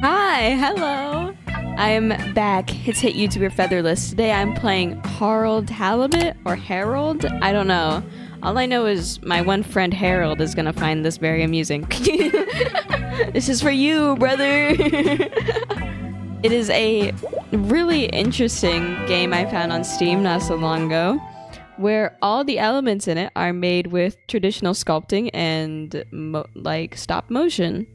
Hi, hello. I am back. It's Hit YouTuber FeatherLes. Today I'm playing Halibut or Harold. I don't know. All I know is my one friend Harold is gonna find this very amusing. This is for you, brother. It is a really interesting game I found on Steam not so long ago, where all the elements in it are made with traditional sculpting and like stop motion.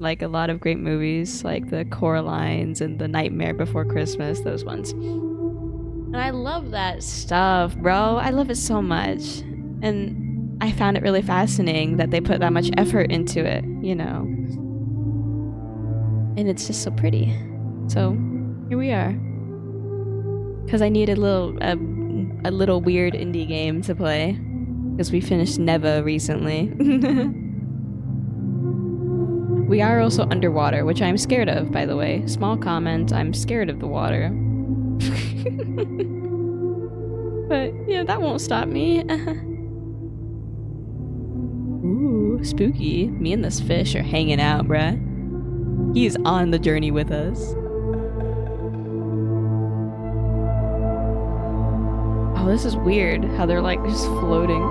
Like a lot of great movies, like the Coralines and the Nightmare Before Christmas, those ones. And I love that stuff, bro. I love it so much. And I found it really fascinating that they put that much effort into it, you know. And it's just so pretty. So here we are. Because I need a little weird indie game to play. Because we finished Neva recently. We are also underwater, which I'm scared of, by the way. Small comment, I'm scared of the water. But, yeah, that won't stop me. Ooh, spooky. Me and this fish are hanging out, bruh. He's on the journey with us. Oh, this is weird, how they're like just floating.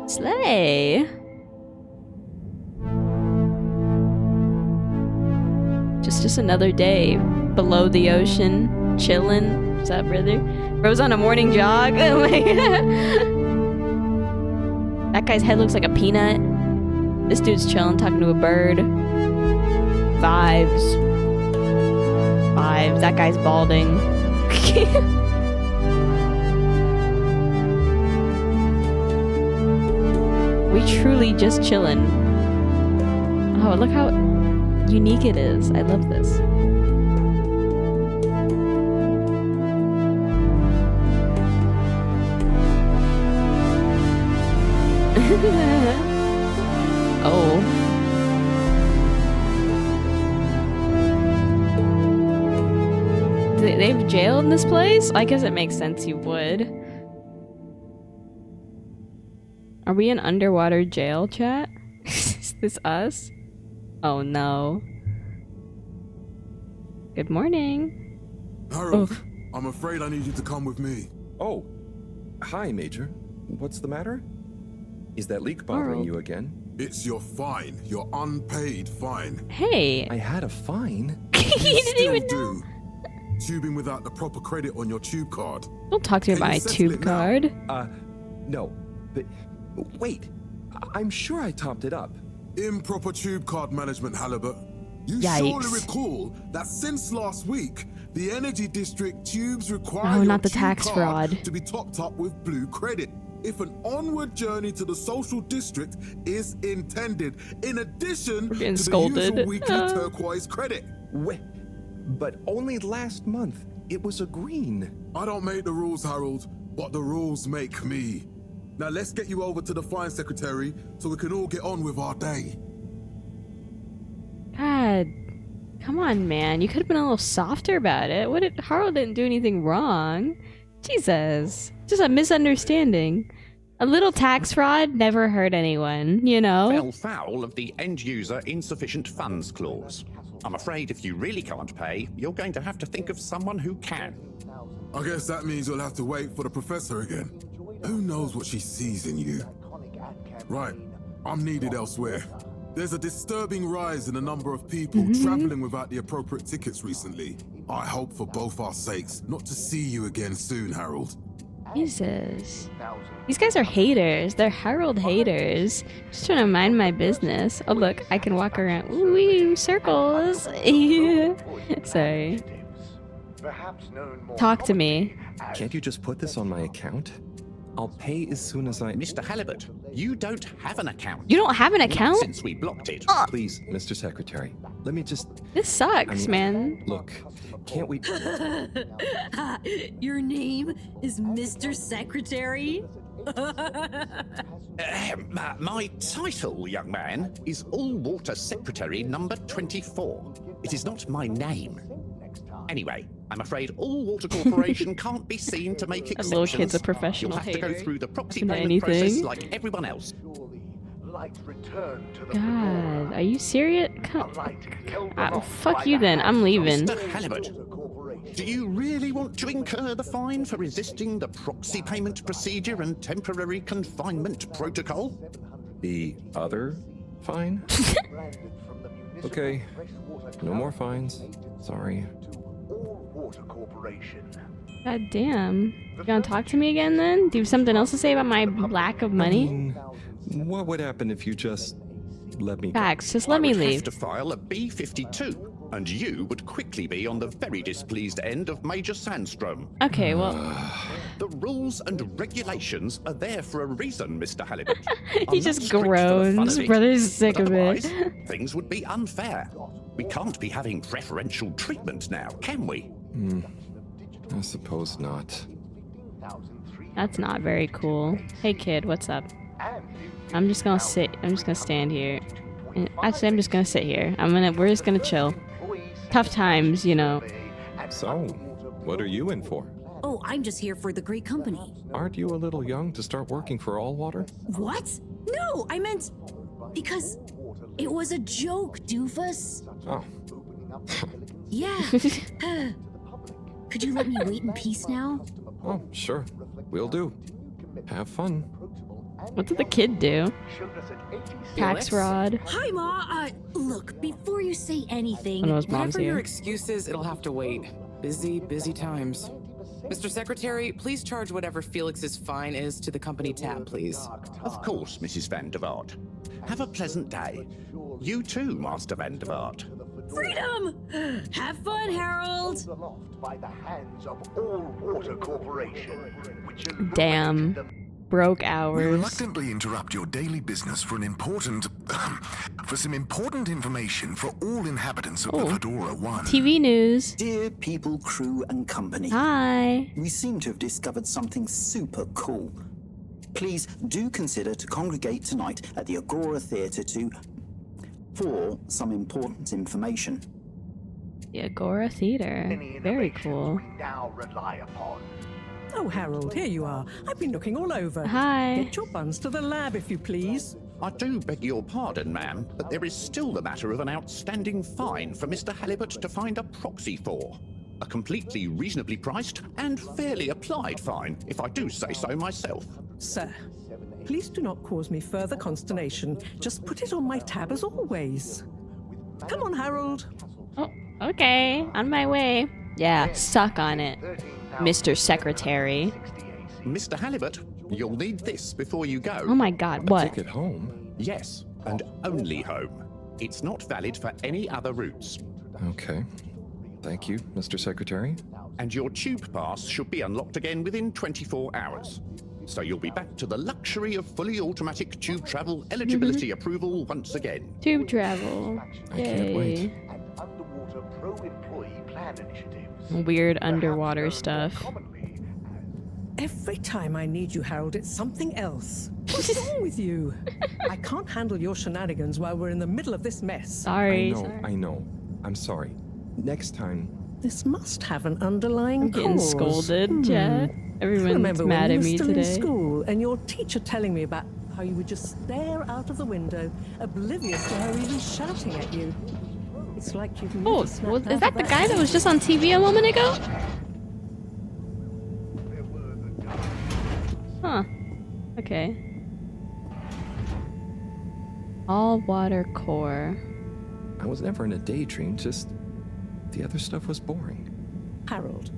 Slay. Just another day below the ocean, chillin'. What's up, brother? Bro's on a morning jog. Oh my god. That guy's head looks like a peanut. This dude's chillin', talking to a bird. Vibes. That guy's balding. We truly just chillin'. Oh, look how unique it is. I love this. Oh. They've jailed in this place? I guess it makes sense you would. Are we in underwater jail, chat? Is this us? Oh no. Good morning. Harold, I'm afraid I need you to come with me. Oh, hi, Major. What's the matter? Is that leak bothering you again? It's your fine. Your unpaid fine. Hey. I had a fine? You didn't even know. Tubing without the proper credit on your tube card. Don't talk to me about my tube card. No. But wait. I'm sure I topped it up. Improper tube card management, Halibut. You surely recall that since last week, the Energy District tubes require not the tax fraud to be topped up with blue credit if an onward journey to the social district is intended, in addition to the usual weekly turquoise credit. Wait, but only last month it was a green. I don't make the rules, Harold, but the rules make me. Now let's get you over to the fine secretary so we can all get on with our day. God, come on, man. You could have been a little softer about it. Harold didn't do anything wrong. Jesus. Just a misunderstanding. A little tax fraud never hurt anyone, you know? Fell foul of the end-user insufficient funds clause. I'm afraid if you really can't pay, you're going to have to think of someone who can. I guess that means you'll have to wait for the professor again. Who knows what she sees in you? Right, I'm needed elsewhere. There's a disturbing rise in the number of people traveling without the appropriate tickets recently. I hope for both our sakes not to see you again soon, Harold. Jesus. These guys are haters. They're Harold haters. Just trying to mind my business. Oh look, I can walk around. Ooh, circles. Sorry. Talk to me. Can't you just put this on my account? I'll pay as soon as I... Mr. Halibut, you don't have an account. You don't have an account? Not since we blocked it. Please, Mr. Secretary, let me just... This sucks, man. Look, can't we... Your name is Mr. Secretary? My title, young man, is All-Water Secretary number 24. It is not my name. Anyway, I'm afraid all water corporation can't be seen to make That exceptions. little kid's a professional You'll have to go hater. through the proxy Into payment process anything. like everyone else. God, are you serious? Well, fuck you then. I'm leaving. Mr. Halibut, do you really want to incur the fine for resisting the proxy payment procedure and temporary confinement protocol? The other fine? Okay. No more fines. Sorry. God damn. You gonna talk to me again then? Do you have something else to say about my lack of money? What would happen if you just let me go? Facts, just let me I would leave. have to file a B-52, and you would quickly be on the very displeased end of Major Sandstrom. Okay, well, The rules and regulations are there for a reason, Mr. Halibut. he I'm just not strict for the fun groans. of it, Brother's sick but of it. otherwise, things would be unfair. We can't be having preferential treatment now, can we? I suppose not. That's not very cool. Hey kid, what's up? I'm just gonna sit. I'm just gonna stand here. Actually, I'm just gonna sit here. We're just gonna chill. Tough times, you know. So, what are you in for? Oh, I'm just here for the great company. Aren't you a little young to start working for Allwater? What? No, I meant because it was a joke, doofus. Oh, Yeah. Could you let me wait in peace now? oh, sure. Will do. Have fun. What did the kid do? Tax rod. Hi, Ma. Look, before you say anything, One of his mom's Whatever your here. excuse is, it'll have to wait. Busy, busy times. Mr. Secretary, please charge whatever Felix's fine is to the company tab, please. Of course, Mrs. Van der Vaart. Have a pleasant day. You too, Master Van der Vaart. freedom! Have fun, Harold! Damn. Broke We hours. reluctantly interrupt your daily business for some important information for all inhabitants of the FEDORA I. TV news. Dear people, crew, and company. Hi. We seem to have discovered something super cool. Please do consider to congregate tonight at the Agora Theatre for some important information. The Agora Theater. Very cool. Oh, Harold, here you are. I've been looking all over. Hi. Get your buns to the lab, if you please. I do beg your pardon, ma'am, but there is still the matter of an outstanding fine for Mr. Halibut to find a proxy for. A completely reasonably priced and fairly applied fine, if I do say so myself. Sir, please do not cause me further consternation. Just put it on my tab as always. Come on, Harold. Oh, okay. On my way. Yeah, suck on it, Mr. Secretary. Mr. Halibut, you'll need this before you go. Oh my god, what? Ticket home? Yes, and only home. It's not valid for any other routes. Okay. Thank you, Mr. Secretary. And your tube pass should be unlocked again within 24 hours. So you'll be back to the luxury of fully automatic tube travel eligibility approval once again. Tube travel. I can't wait. Weird underwater stuff. Every time I need you, Harold, it's something else. What's wrong with you? I can't handle your shenanigans while we're in the middle of this mess. Sorry. I know. I'm sorry. Next time. This must have an underlying I'm getting cause. scolded, chat. Everyone's Remember mad when at you me were still today. in school and your teacher telling me about how you would just stare out of the window, oblivious to her even shouting at you. It's like you've never Oh, snapped is out that of the guy that was just on TV a moment ago? Huh. Okay. All water core. I was never in a daydream, just the other stuff was boring. Harold,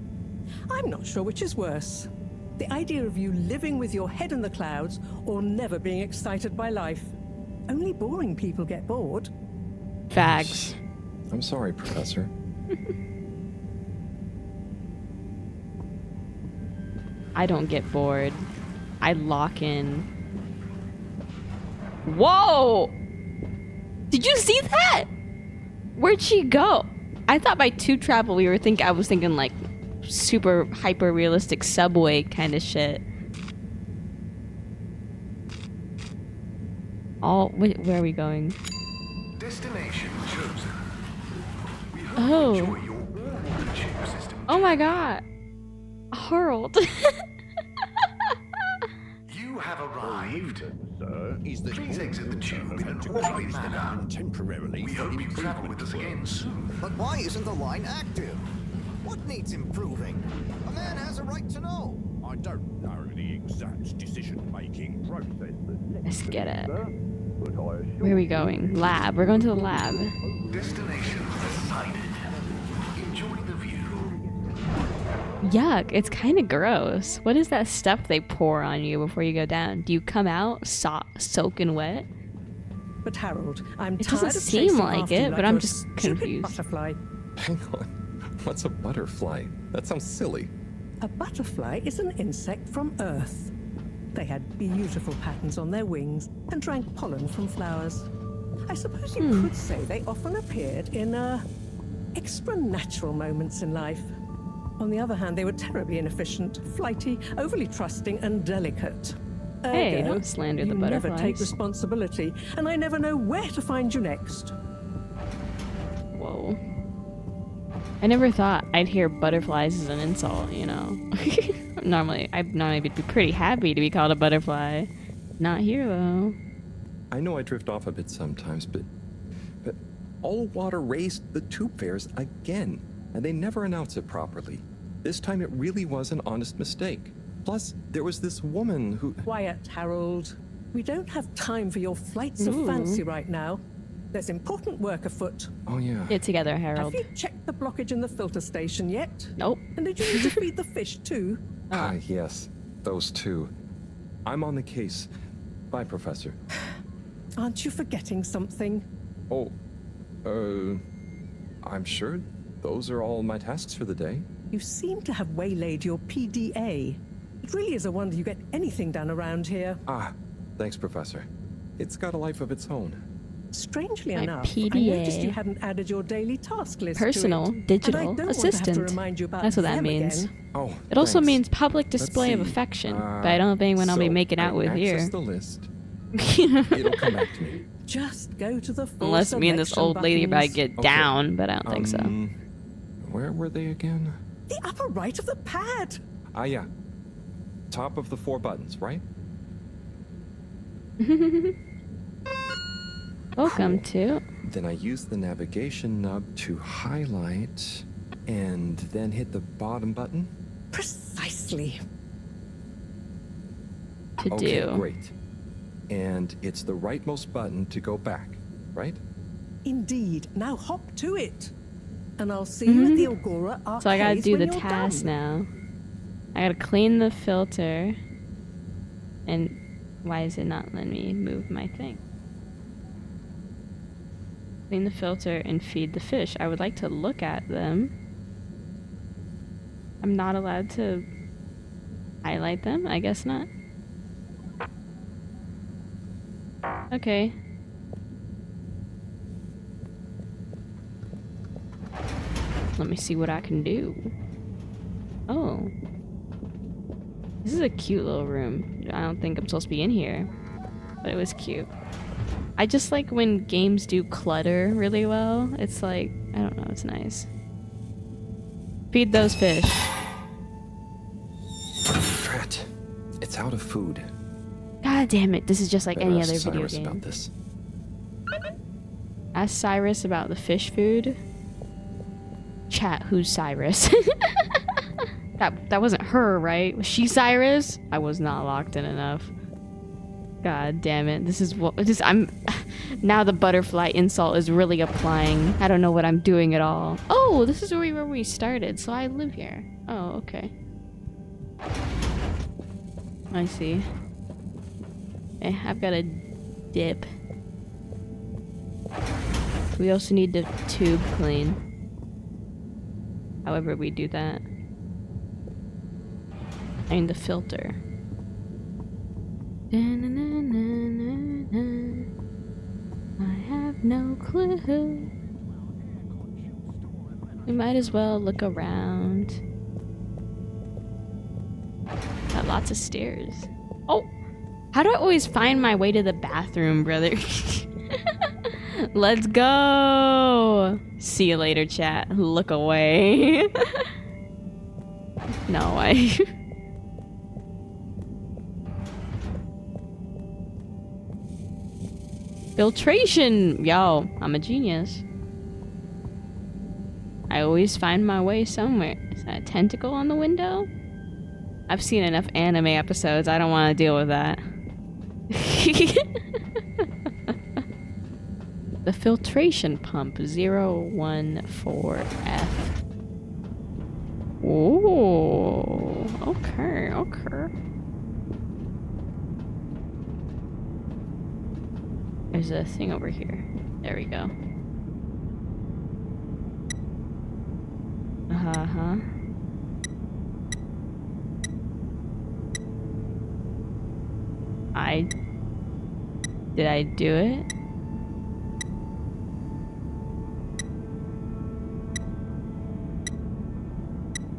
I'm not sure which is worse. The idea of you living with your head in the clouds or never being excited by life. Only boring people get bored. Facts. I'm sorry, Professor. I don't get bored. I lock in. Whoa! Did you see that? Where'd she go? I thought by tube travel I was thinking like super hyper realistic subway kind of shit. Where are we going? Destination chosen. We hope Oh. you enjoy your tube system Oh my god. Harold. You have arrived. Sir, is that Please your exit the tube in an to orderly close manner. down temporarily We for hope you travel with us again soon. But why isn't the line active? What needs improving? A man has a right to know. I don't know the exact decision-making process. Let's get it. But I assure Where are we going? Lab. We're going to the lab. Destination decided. Enjoy the view. Yuck, it's kind of gross. What is that stuff they pour on you before you go down? Do you come out soaking wet? But Harold, I'm It tired doesn't of seem chasing like after it, you but like I'm you're a just stupid confused. Butterfly. Hang on. What's a butterfly? That sounds silly. A butterfly is an insect from Earth. They had beautiful patterns on their wings and drank pollen from flowers. I suppose you could say they often appeared in extra natural moments in life. On the other hand, they were terribly inefficient, flighty, overly trusting, and delicate. Hey, Ergo, don't slander the you never take butterflies. responsibility, and I never know where to find you next. Whoa. I never thought I'd hear butterflies as an insult, you know. I'd normally be pretty happy to be called a butterfly. Not here, though. I know I drift off a bit sometimes, but all water raised the tube fares again, and they never announce it properly. This time it really was an honest mistake. Plus, there was this woman who... Quiet, Harold. We don't have time for your flights of fancy right now. There's important work afoot. Oh, yeah. Get together, Have Harold. you checked the blockage in the filter station yet? Nope. And did you need to feed the fish too? Ah, yes. Those two. I'm on the case. Bye, Professor. Aren't you forgetting something? Oh, I'm sure those are all my tasks for the day. You seem to have waylaid your PDA. It really is a wonder you get anything done around here. Ah, thanks, Professor. It's got a life of its own. Strangely My enough, I PDA. noticed you hadn't added your daily task list Personal to it. digital and I don't assistant. Want to have to remind you about That's what that them means. Again. Oh, It also thanks. means public Let's display of see. affection, but I don't know if anyone I'll be So making out I with access here. the list. It'll come back to me. Just go to the full Unless me and this selection old lady about to buttons. get Okay. down, but I don't think so. Where were they again? The upper right of the pad. Ah, yeah. Top of the 4 buttons, right? Welcome to... Then I use the navigation nub to highlight and then hit the bottom button. Precisely. To Okay, do. great. And it's the rightmost button to go back, right? Indeed. Now hop to it. And I'll see you at the Agora Arcade. Mm-hmm. So I gotta do the task now. I gotta clean the filter. And why is it not letting me move my thing? Clean the filter and feed the fish. I would like to look at them. I'm not allowed to highlight them? I guess not. Okay. Let me see what I can do. Oh. This is a cute little room. I don't think I'm supposed to be in here. But it was cute. I just like when games do clutter really well. It's like, I don't know, it's nice. Feed those fish. Drat. It's out of food. God damn it, this is just like Better any ask other video Cyrus game. about this. Ask Cyrus about the fish food. Chat, who's Cyrus? That wasn't her, right? Was she Cyrus? I was not locked in enough. God damn it. This is what I'm now the butterfly insult is really applying. I don't know what I'm doing at all. Oh, this is where we started, so I live here. Oh, okay. I see. Okay, I've got a dip. We also need the tube clean. However we do that. I mean the filter. I have no clue. We might as well look around. Got lots of stairs. Oh! How do I always find my way to the bathroom, brother? Let's go! See you later, chat. Look away. No, I... Filtration! Yo, I'm a genius. I always find my way somewhere. Is that a tentacle on the window? I've seen enough anime episodes. I don't want to deal with that. The filtration pump 014F. Ooh, okay. There's a thing over here. There we go. Uh-huh. Did I do it?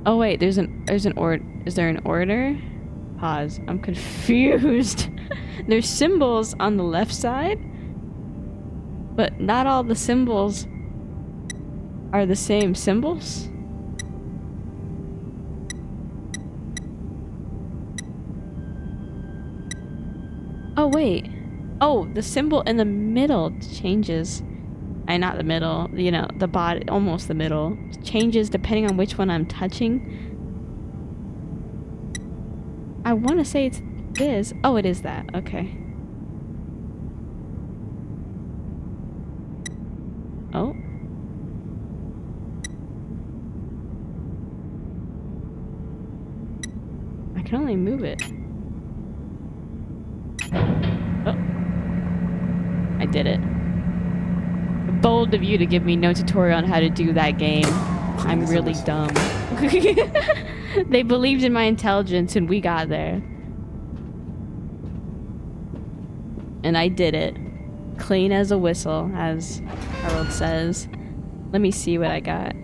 Oh wait, is there an order? Pause. I'm confused. There's symbols on the left side, but not all the symbols are the same symbols. Oh wait. Oh, the symbol in the middle changes. Not the middle, you know, the body, almost the middle. Changes depending on which one I'm touching. I want to say it's this. Oh, it is that. Okay. Oh. I can only move it. Oh. I did it. Bold of you to give me no tutorial on how to do that game. I'm really dumb. They believed in my intelligence and we got there. And I did it. Clean as a whistle, as Harold says. Let me see what I got.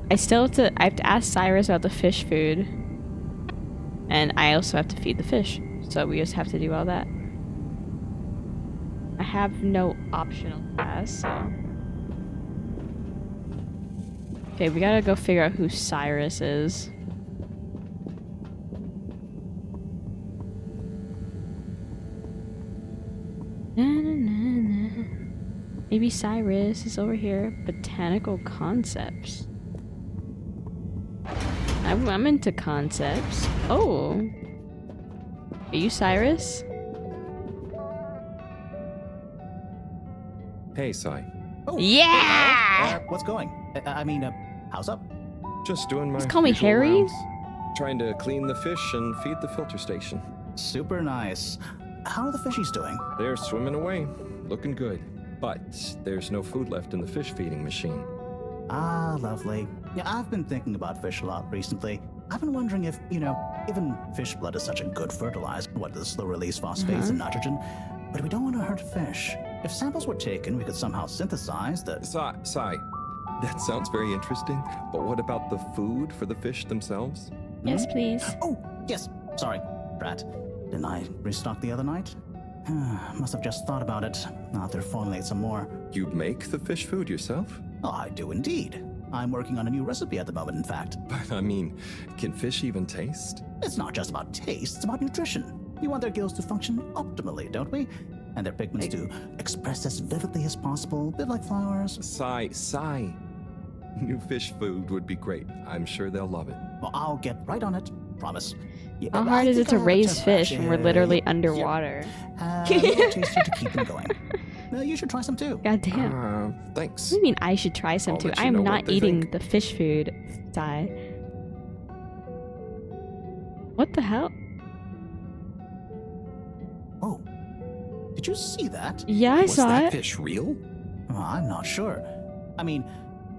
I have to ask Cyrus about the fish food. And I also have to feed the fish. So we just have to do all that. I have no optional class, so... Okay, we gotta go figure out who Cyrus is. Maybe Cyrus is over here. Botanical concepts. I'm into concepts. Oh. Are you Cyrus? Hey, Cy. Oh, yeah! what's going? How's up? Just doing my Just call me usual Harry? rounds. Trying to clean the fish and feed the filter station. Super nice. How are the fishies doing? They're swimming away, looking good. But there's no food left in the fish feeding machine. Ah, lovely. Yeah, I've been thinking about fish a lot recently. I've been wondering if, even fish blood is such a good fertilizer, what the slow-release phosphates and nitrogen, but we don't want to hurt fish. If samples were taken, we could somehow synthesize the... Cy, that sounds very interesting, but what about the food for the fish themselves? Yes, please. Oh, yes. Sorry, Brat. Didn't I restock the other night? Must have just thought about it. I'll have to formulate some more. You make the fish food yourself? Oh, I do indeed. I'm working on a new recipe at the moment, in fact. But I mean, can fish even taste? It's not just about taste, it's about nutrition. We want their gills to function optimally, don't we? And their pigments to express as vividly as possible, a bit like flowers. Cy. New fish food would be great. I'm sure they'll love it. Well, I'll get right on it. Promise. Yeah, How hard is it to raise fish when we're literally underwater? A little taster to keep them going. You should try some too. God damn. Thanks. What do you mean I should try some too? I am not eating the fish food, Sai. What the hell? Oh. Did you see that? Yeah, I saw it. Was that fish real? I'm not sure. I mean,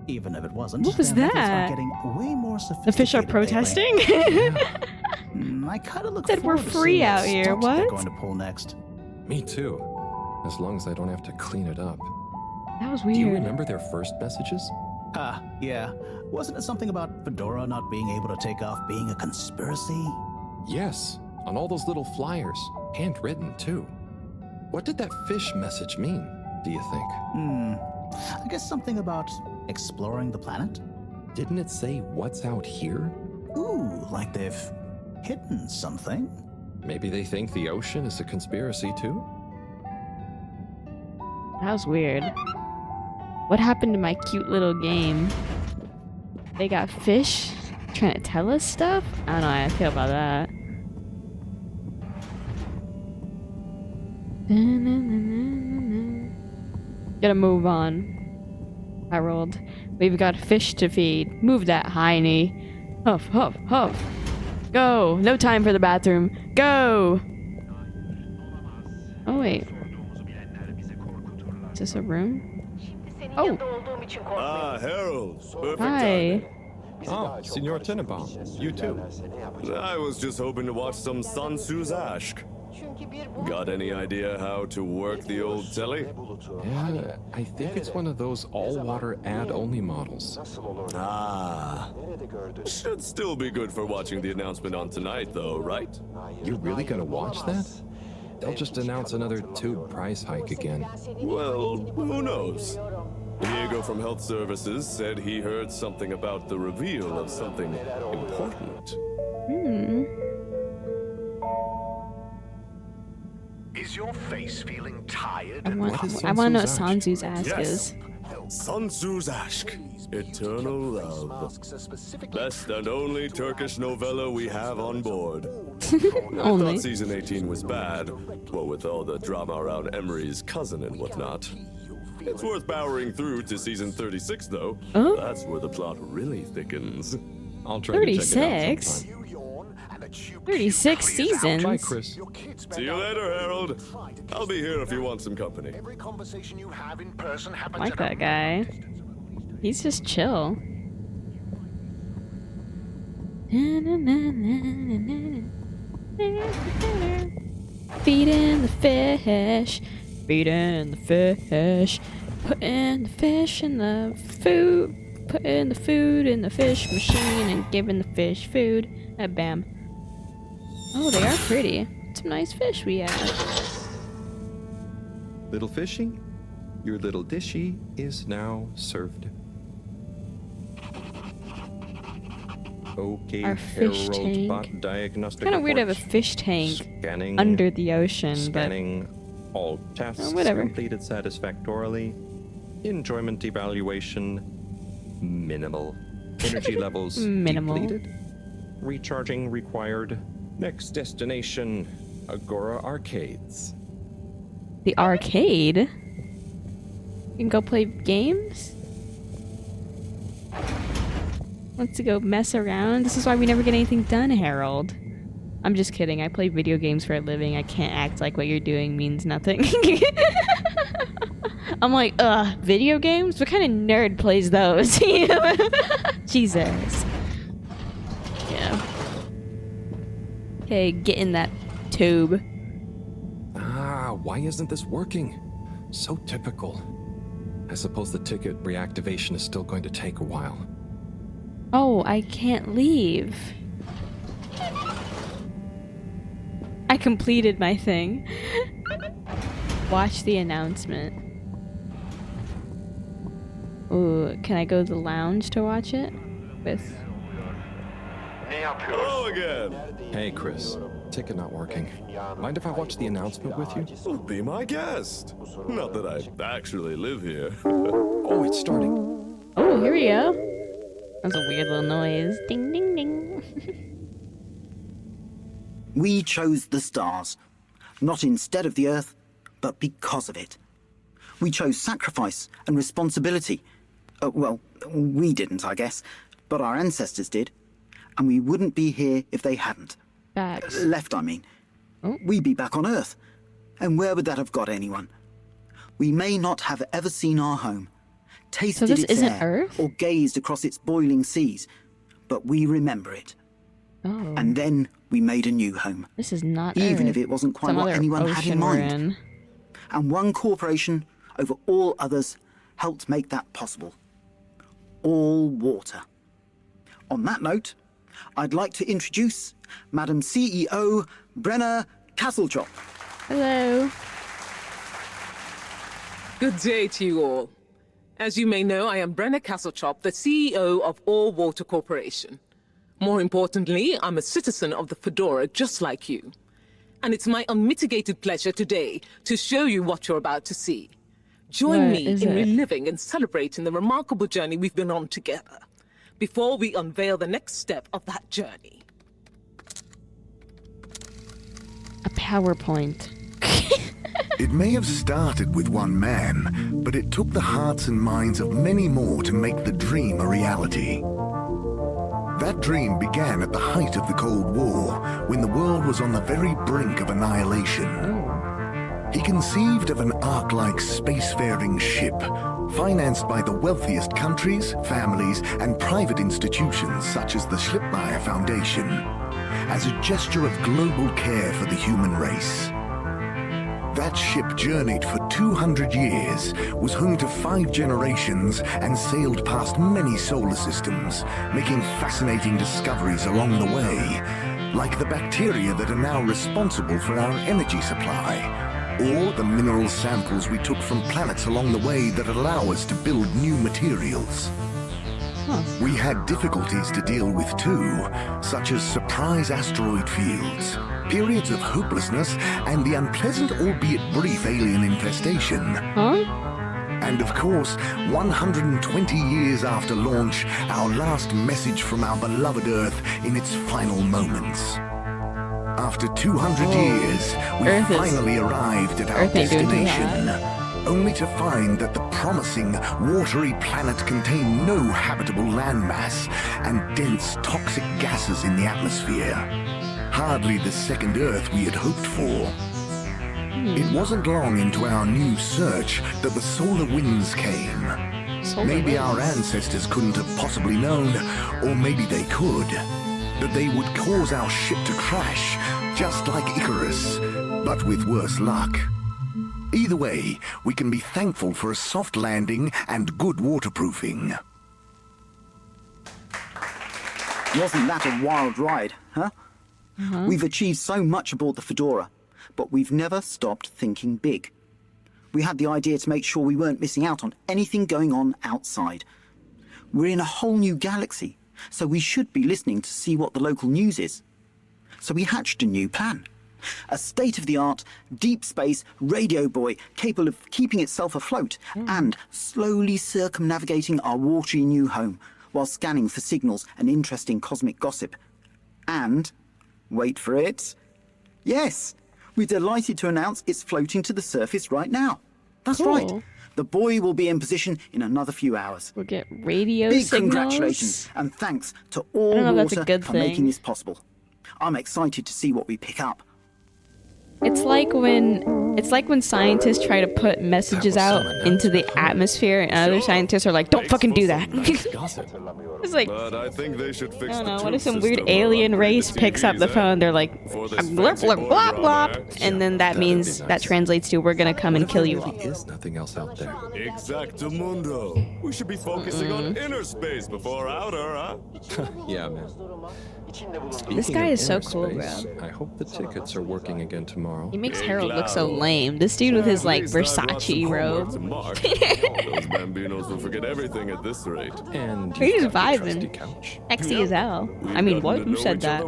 even if it wasn't, what was their methods that? are getting way more sophisticated. The fish are protesting? I kind of look said we're forward to free seeing out what here. stunts What? they're going to pull next. Me too. As long as I don't have to clean it up. That was weird. Do you remember their first messages? Yeah. Wasn't it something about FEDORA not being able to take off being a conspiracy? Yes, on all those little flyers. Handwritten, too. What did that fish message mean, do you think? I guess something about exploring the planet? Didn't it say what's out here? Ooh, like they've hidden something. Maybe they think the ocean is a conspiracy too? That was weird. What happened to my cute little game? They got fish trying to tell us stuff? I don't know how I feel about that. Gotta move on. Harold. We've got fish to feed. Move that, Heine. Huff, huff, huff. Go! No time for the bathroom. Go! Oh, wait. Is this a room? Oh! Ah, Harold. Perfect Hi. timing. Oh, Signor Tenenbaum. You too. I was just hoping to watch some Sansu's Ashk. Got any idea how to work the old telly? Yeah, I think it's one of those all-water ad-only models. Ah. Should still be good for watching the announcement on tonight, though, right? You're really gonna watch that? They'll just announce another tube price hike again. Well, who knows? Diego from Health Services said he heard something about the reveal of something important. Is your face feeling tired? I want to know what Sansu's ask Yes. is. Sansu's Ashk, Eternal Love. Best and only Turkish novella we have on board. I Only. thought season 18 was bad, what with all the drama around Emery's cousin and whatnot. It's worth powering through to season 36, though. Huh? That's where the plot really thickens. I'll try to check it out 36? sometime. 36 seasons? Bye, Chris. See you later, Harold. I'll be here if you want some company. Every conversation you have in person happens Like at that guy. He's just chill. Feeding the fish. Feeding the fish. Putting the fish in the food. Putting the food in the fish machine and giving the fish food. Bam. Oh, they are pretty. Some nice fish we have. Little fishy, your little dishy is now served. Okay, Our fish Harold tank. bot diagnostic Kind of weird to have a report. fish tank Scanning, under the ocean, scanning all tasks whatever. completed satisfactorily. Enjoyment evaluation minimal. Energy levels Minimal. depleted. Recharging required. Next destination, Agora Arcades. but the arcade. You can go play games. Wants to go mess around. This is why we never get anything done, Harold. I'm just kidding. I play video games for a living. I can't act like what you're doing means nothing. I'm like, video games? What kind of nerd plays those? Jesus. Yeah. Okay, get in that tube. Ah, why isn't this working? So typical. I suppose the ticket reactivation is still going to take a while. Oh, I can't leave. I completed my thing. Watch the announcement. Ooh, can I go to the lounge to watch it? With... Hello again. Hey, Chris. Ticket not working. Mind if I watch the announcement with you? Well, be my guest. Not that I actually live here. Oh, it's starting. Oh, here we go. That was a weird little noise. Ding, ding, ding. We chose the stars, not instead of the Earth, but because of it. We chose sacrifice and responsibility. Well, we didn't, I guess, but our ancestors did, and we wouldn't be here if they hadn't. Facts. Left, I mean. Oh. We'd be back on Earth, and where would that have got anyone? We may not have ever seen our home, tasted this its isn't air, Earth? or gazed across its boiling seas, but we remember it. Oh, And then we made a new home. this is not Even Earth. if it wasn't quite Some what other anyone had in ocean we're mind. in. And one corporation over all others helped make that possible. All water. On that note, I'd like to introduce Madam CEO Brenna Castletrop. Hello. Good day to you all. As you may know, I am Brenna Castletrop, the CEO of All Water Corporation. More importantly, I'm a citizen of the Fedora just like you. And it's my unmitigated pleasure today to show you what you're about to see. Join What me is in it? reliving and celebrating the remarkable journey we've been on together, before we unveil the next step of that journey. A PowerPoint. It may have started with one man, but it took the hearts and minds of many more to make the dream a reality. That dream began at the height of the Cold War, when the world was on the very brink of annihilation. He conceived of an ark-like spacefaring ship, financed by the wealthiest countries, families, and private institutions such as the Schlipmeyer Foundation, as a gesture of global care for the human race. That ship journeyed for 200 years, was home to 5 generations, and sailed past many solar systems, making fascinating discoveries along the way, like the bacteria that are now responsible for our energy supply, or the mineral samples we took from planets along the way that allow us to build new materials. We had difficulties to deal with too, such as surprise asteroid fields, periods of hopelessness, and the unpleasant albeit brief alien infestation. And of course, 120 years after launch, our last message from our beloved Earth in its final moments. After 200 years, we finally arrived at our destination, only to find that the promising, watery planet contained no habitable landmass and dense, toxic gases in the atmosphere. Hardly the second Earth we had hoped for. It wasn't long into our new search that the solar winds came. Maybe our ancestors couldn't have possibly known, or maybe they could, that they would cause our ship to crash, just like Icarus, but with worse luck. Either way, we can be thankful for a soft landing and good waterproofing. Wasn't that a wild ride, huh? We've achieved so much aboard the Fedora, but we've never stopped thinking big. We had the idea to make sure we weren't missing out on anything going on outside. We're in a whole new galaxy, so we should be listening to see what the local news is. So we hatched a new plan. A state-of-the-art, deep space radio buoy capable of keeping itself afloat and slowly circumnavigating our watery new home while scanning for signals and interesting cosmic gossip. And, wait for it, yes, we're delighted to announce it's floating to the surface right now. That's right. The buoy will be in position in another few hours. We'll get radio Big signals. Congratulations and thanks to all I don't know if that's a water good for thing. making this possible. I'm excited to see what we pick up. It's like when scientists try to put messages out into the atmosphere, and other scientists are like, "Don't fucking do that." It's like, But I think they should fix I don't the know. What if tube some weird system alien while I read race the picks up the TVs, phone? They're like, For this blurp, fancy blurp, boy blop, drama. blop, and then that means that translates to "We're gonna come and kill you all." There is nothing else out there. Exactamundo. We should be focusing on inner space before outer, huh? Yeah, man. This Speaking guy of is so inner cool, space, bro. I hope the tickets are working again tomorrow. He makes Harold look so lame. This dude with his like Versace robe. Those bambinos will forget everything at this rate. And He's you've got the trusty vibing. couch. Sexy as hell. I mean, what? Who said that?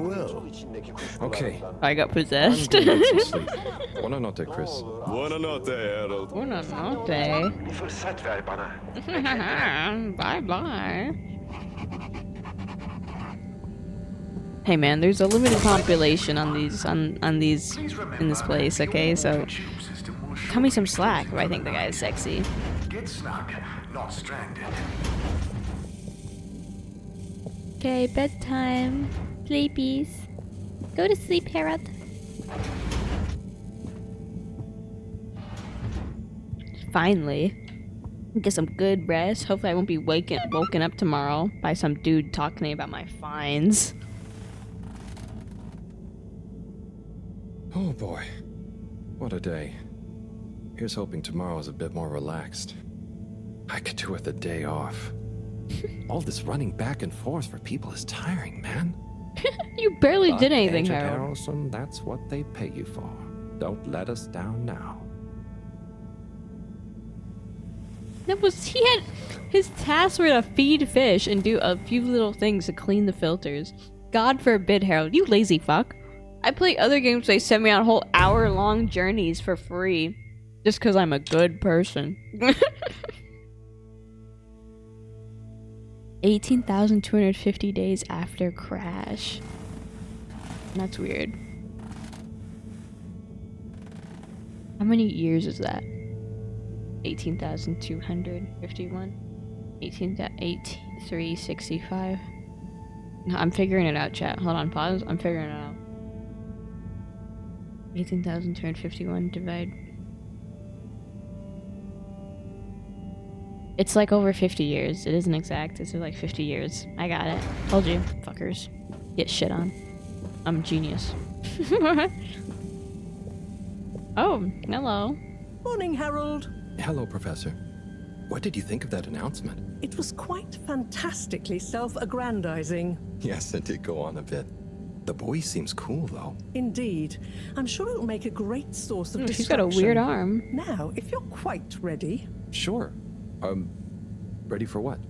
Okay. I got possessed. I'm going to sleep. Buonanotte, Chris. Buonanotte, Harold. Buonanotte. Bye bye. Hey man, there's a limited population on these in this place, okay? So cut me some slack if I think the guy is sexy. Get snug, not stranded. Okay, bedtime. Sleepies. Go to sleep, Harold. Finally. Get some good rest. Hopefully I won't be woken up tomorrow by some dude talking to me about my fines. Oh boy. What a day. Here's hoping tomorrow's a bit more relaxed. I could do with a day off. All this running back and forth for people is tiring, man. You barely But did anything, Agent Harold. Harrelson, that's what they pay you for. Don't let us down now. He had his tasks were to feed fish and do a few little things to clean the filters. God forbid, Harold. You lazy fuck. I play other games, they send me on whole hour-long journeys for free. Just because I'm a good person. 18,250 days after crash. That's weird. How many years is that? 18,251? 365. No, I'm figuring it out, chat. Hold on, pause. I'm figuring it out. 18,251 divide. It's like over 50 years. It isn't exact. It's like 50 years. I got it. Told you, fuckers. Get shit on. I'm a genius. Oh, hello. Morning, Harold. Hello, Professor. What did you think of that announcement? It was quite fantastically self-aggrandizing. Yes, it did go on a bit. The boy seems cool, though. Indeed. I'm sure it'll make a great source of distraction. She's got a weird arm. Now, if you're quite ready... Sure. Ready for what?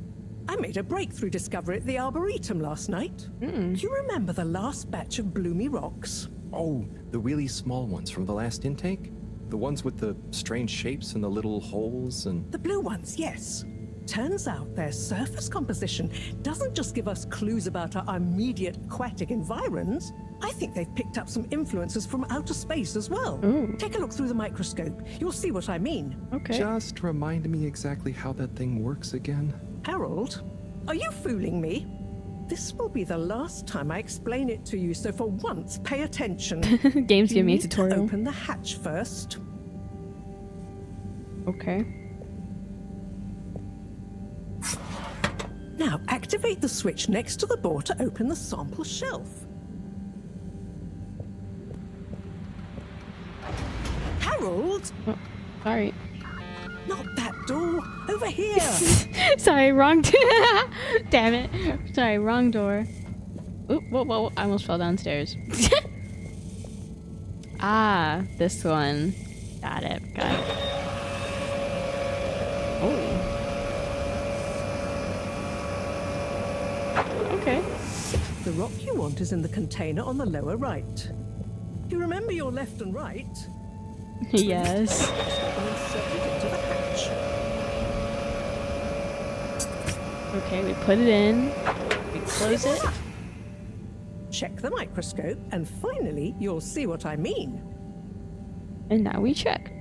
I made a breakthrough discovery at the Arboretum last night. Do you remember the last batch of bloomy rocks? Oh, the really small ones from the last intake? The ones with the strange shapes and the little holes and... The blue ones, yes. Turns out their surface composition doesn't just give us clues about our immediate aquatic environs. I think they've picked up some influences from outer space as well. Ooh. Take a look through the microscope. You'll see what I mean. Okay. Just remind me exactly how that thing works again. Harold, are you fooling me? This will be the last time I explain it to you, so for once, pay attention. Games give me a You need to tutorial. open the hatch first. Okay. Now, activate the switch next to the door to open the sample shelf. Harold! Oh, sorry. Not that door. Over here. Sorry, wrong Damn it. Sorry, wrong door. Oop, whoa, whoa, I almost fell downstairs. Ah, this one. Got it, got it. Oh. Okay. The rock you want is in the container on the lower right. You remember your left and right? Yes. And insert it into the hatch. Okay, we put it in. We close it. Check the microscope, and finally, you'll see what I mean. And now we check.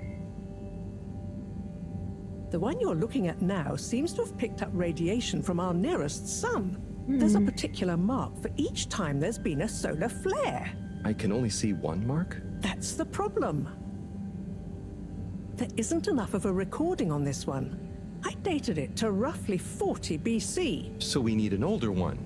The one you're looking at now seems to have picked up radiation from our nearest sun. There's a particular mark for each time there's been a solar flare. I can only see one mark? That's the problem. There isn't enough of a recording on this one. I dated it to roughly 40 BC. So we need an older one.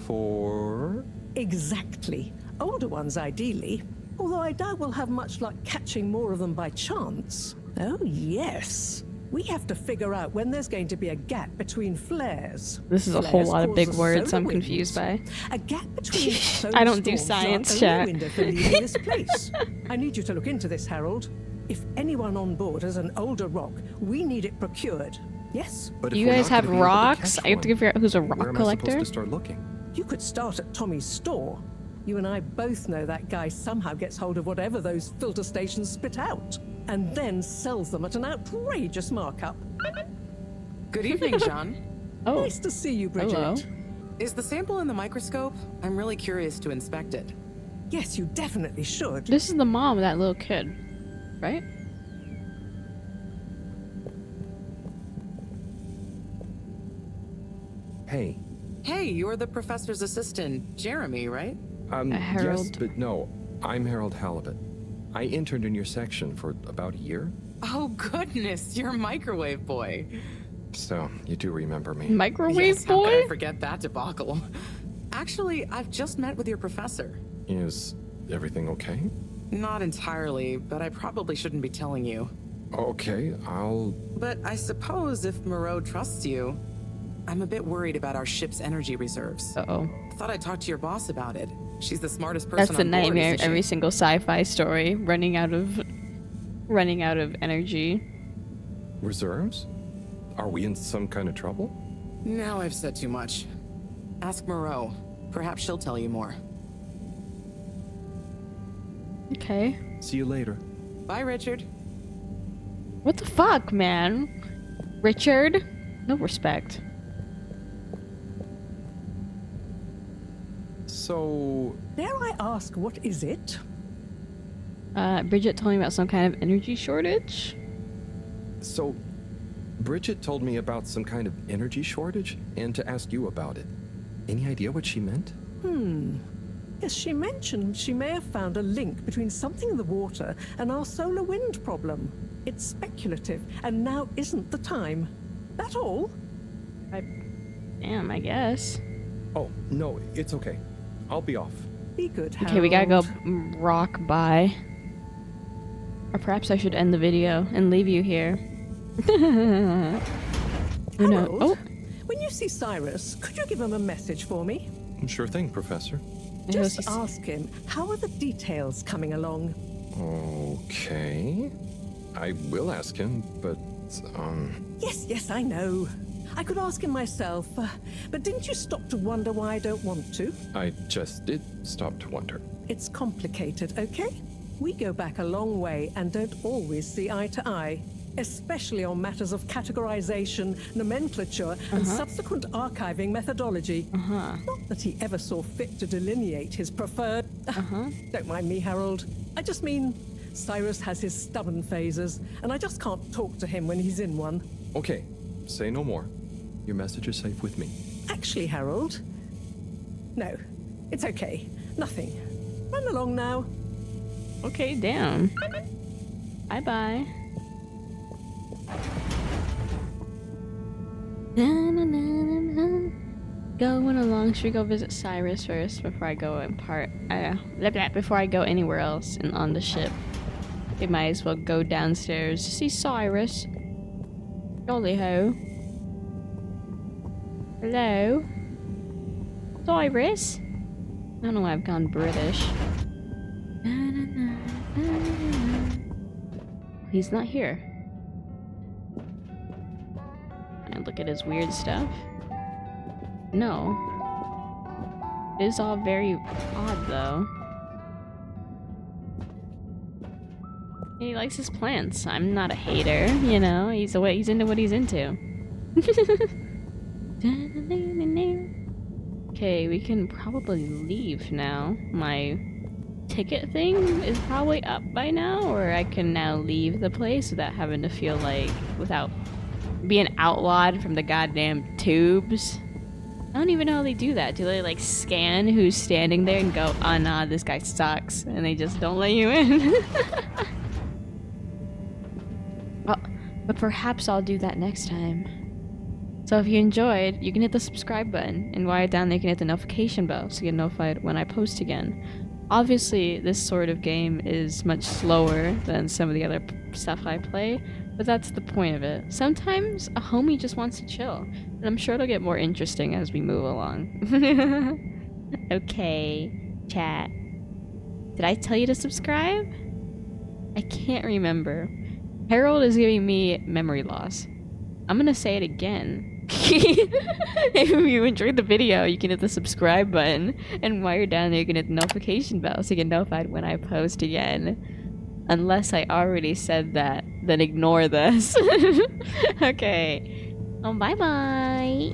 For... Exactly. Older ones, ideally. Although I doubt we'll have much luck catching more of them by chance. Oh, yes. We have to figure out when there's going to be a gap between flares. This is a whole lot of big words I'm confused by. A gap between solar I don't do storms science, are chat. only window for leaving this place. I need you to look into this, Harold. If anyone on board has an older rock, we need it procured. Yes? But Do if you we're guys not have gonna be able to rocks? catch I have to one, figure out who's a rock where am I collector. supposed to start looking? You could start at Tommy's store. You and I both know that guy somehow gets hold of whatever those filter stations spit out, and then sells them at an outrageous markup. Good evening, Jeanne. Oh. Nice to see you, Bridget. Hello. Is the sample in the microscope? I'm really curious to inspect it. Yes, you definitely should. This is the mom of that little kid, right? Hey. Hey, you're the professor's assistant, Jeremy, right? Yes, Harold. but no. I'm Harold Halibut. I interned in your section for about a year. Oh, goodness, you're microwave boy. So, you do remember me. Microwave Yes, how could I boy? forget that debacle? Actually, I've just met with your professor. Is everything okay? Not entirely, but I probably shouldn't be telling you. Okay, I'll... But I suppose if Mareaux trusts you, I'm a bit worried about our ship's energy reserves. Uh-oh. Thought I'd talk to your boss about it. She's the smartest person That's the on board, nightmare of isn't she? every single sci-fi story. Running out of energy. Reserves? Are we in some kind of trouble? Now I've said too much. Ask Mareaux. Perhaps she'll tell you more. Okay. See you later. Bye, Richard. What the fuck, man? Richard? No respect. So... Dare I ask, what is it? Bridget told me about some kind of energy shortage. So, Bridget told me about some kind of energy shortage and to ask you about it. Any idea what she meant? Yes, she mentioned she may have found a link between something in the water and our solar wind problem. It's speculative, and now isn't the time. That all? Damn, I guess. Oh, no, it's okay. I'll be off. Be good, Harold. Okay, we gotta go rock by. Or perhaps I should end the video and leave you here. Harold, Oh, when you see Cyrus, could you give him a message for me? Sure thing, Professor. Just ask him, how are the details coming along? Okay. I will ask him, but, Yes, I know. I could ask him myself, but didn't you stop to wonder why I don't want to? I just did stop to wonder. It's complicated, okay? We go back a long way and don't always see eye to eye, especially on matters of categorization, nomenclature, and subsequent archiving methodology. Not that he ever saw fit to delineate his preferred... Don't mind me, Harold. I just mean, Cyrus has his stubborn phases, and I just can't talk to him when he's in one. Okay, say no more. Your message is safe with me. Actually, Harold... No, it's okay. Nothing. Run along now. okay, damn. Bye-bye. Going along, should we go visit Cyrus first before I go before I go anywhere else and on the ship? We might as well go downstairs to see Cyrus. Jolly ho. Hello? Cyrus? I don't know why I've gone British. He's not here. And look at his weird stuff. No. It is all very odd, though. He likes his plants. I'm not a hater, you know. He's into what he's into. Okay, we can probably leave now. My ticket thing is probably up by now, or I can now leave the place without having to feel like, without being outlawed from the goddamn tubes. I don't even know how they do that. Do they like scan who's standing there and go, oh nah, this guy sucks, and they just don't let you in? Oh, but perhaps I'll do that next time. So if you enjoyed, you can hit the subscribe button, and while you're down there you can hit the notification bell so you get notified when I post again. Obviously this sort of game is much slower than some of the other stuff I play, but that's the point of it. Sometimes a homie just wants to chill, and I'm sure it'll get more interesting as we move along. Okay, chat. Did I tell you to subscribe? I can't remember. Harold is giving me memory loss. I'm gonna say it again. If you enjoyed the video, you can hit the subscribe button, and while you're down there you can hit the notification bell so you get notified when I post again. Unless I already said that, then ignore this. Okay. Oh, bye bye.